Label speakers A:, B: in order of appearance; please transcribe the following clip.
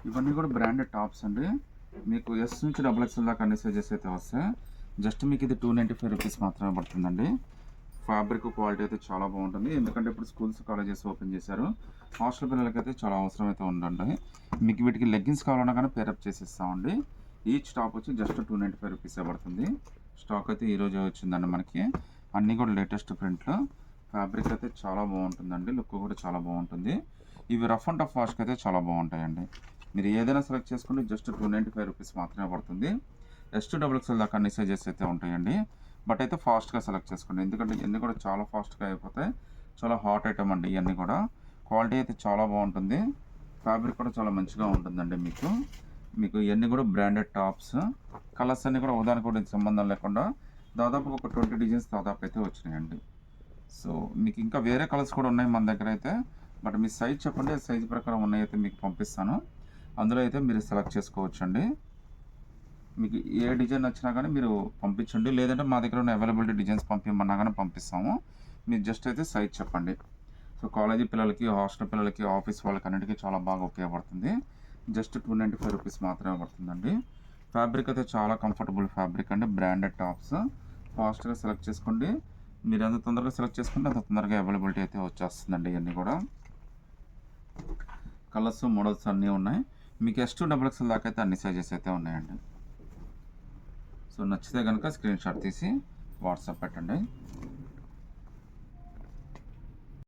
A: ఇవన్నీ కూడా branded tops అండి. మీకు ఎస్ నుంచి డబుల్ ఎక్స్ఎల్ దాకా అన్ని సైజెస్ అయితే వస్తాయి. జస్ట్ మీకు ఇది 295 రూపీస్ మాత్రమే పడుతుందండి. ఫ్యాబ్రిక్ క్వాలిటీ అయితే చాలా బాగుంటుంది. ఎందుకంటే ఇప్పుడు స్కూల్స్ కాలేజెస్ ఓపెన్ చేశారు. హాస్టల్ పిల్లలకైతే చాలా అవసరం అయితే ఉందండి. మీకు వీటికి లెగ్గిన్స్ కావాలన్నా కానీ పేరప్ చేసిస్తామండి. ఈచ్ టాప్ వచ్చి జస్ట్ 295 రూపీసే పడుతుంది. స్టాక్ అయితే ఈరోజే వచ్చిందండి మనకి. అన్నీ కూడా లేటెస్ట్ ప్రింట్లు. ఫ్యాబ్రిక్ అయితే చాలా బాగుంటుందండి. లుక్ కూడా చాలా బాగుంటుంది. ఇవి రఫ్ అండ్ టఫ్ వాష్కి అయితే చాలా బాగుంటాయండి. మీరు ఏదైనా సెలెక్ట్ చేసుకుంటే జస్ట్ 295 రూపీస్ మాత్రమే పడుతుంది. S2 XXL దాకా అన్ని సైజెస్ అయితే ఉంటాయండి. బట్ అయితే ఫాస్ట్గా సెలెక్ట్ చేసుకోండి. ఎందుకంటే ఇవన్నీ కూడా చాలా ఫాస్ట్గా అయిపోతాయి. చాలా హాట్ ఐటమ్ అండి ఇవన్నీ కూడా. క్వాలిటీ అయితే చాలా బాగుంటుంది. ఫ్యాబ్రిక్ కూడా చాలా మంచిగా ఉంటుందండి మీకు. మీకు ఇవన్నీ కూడా బ్రాండెడ్ టాప్స్. కలర్స్ అన్నీ కూడా ఒకదానికి ఒకటి సంబంధం లేకుండా దాదాపు ఒక 20 డిజైన్స్ దాదాపు అయితే వచ్చినాయండి. సో మీకు ఇంకా వేరే కలర్స్ కూడా ఉన్నాయి మన దగ్గర అయితే. బట్ మీ సైజ్ చెప్పండి, సైజ్ ప్రకారం ఉన్నాయైతే మీకు పంపిస్తాను. అందులో అయితే మీరు సెలెక్ట్ చేసుకోవచ్చండి. మీకు ఏ డిజైన్ నచ్చినా కానీ మీరు పంపించండి. లేదంటే మా దగ్గర ఉన్న అవైలబిలిటీ డిజైన్స్ పంపించమన్నా కానీ పంపిస్తాము. మీరు జస్ట్ అయితే సైజ్ చెప్పండి. సో కాలేజీ పిల్లలకి, హాస్టల్ పిల్లలకి, ఆఫీస్ వాళ్ళకి అన్నిటికీ చాలా బాగా ఉపయోగపడుతుంది. జస్ట్ 295 రూపీస్ మాత్రమే పడుతుందండి. ఫ్యాబ్రిక్ అయితే చాలా కంఫర్టబుల్ ఫ్యాబ్రిక్ అండి. Branded tops. ఫాస్ట్గా సెలెక్ట్ చేసుకోండి. మీరు ఎంత తొందరగా సెలెక్ట్ చేసుకుంటే అంత తొందరగా అవైలబిలిటీ అయితే వచ్చేస్తుందండి. ఇవన్నీ కూడా కలర్స్, మోడల్స్ అన్నీ ఉన్నాయి. మీకు S2 XXL దాకా అయితే అన్ని సైజెస్ అయితే ఉన్నాయండి. సో నచ్చితే కనుక స్క్రీన్ షాట్ తీసి వాట్సాప్ పెట్టండి.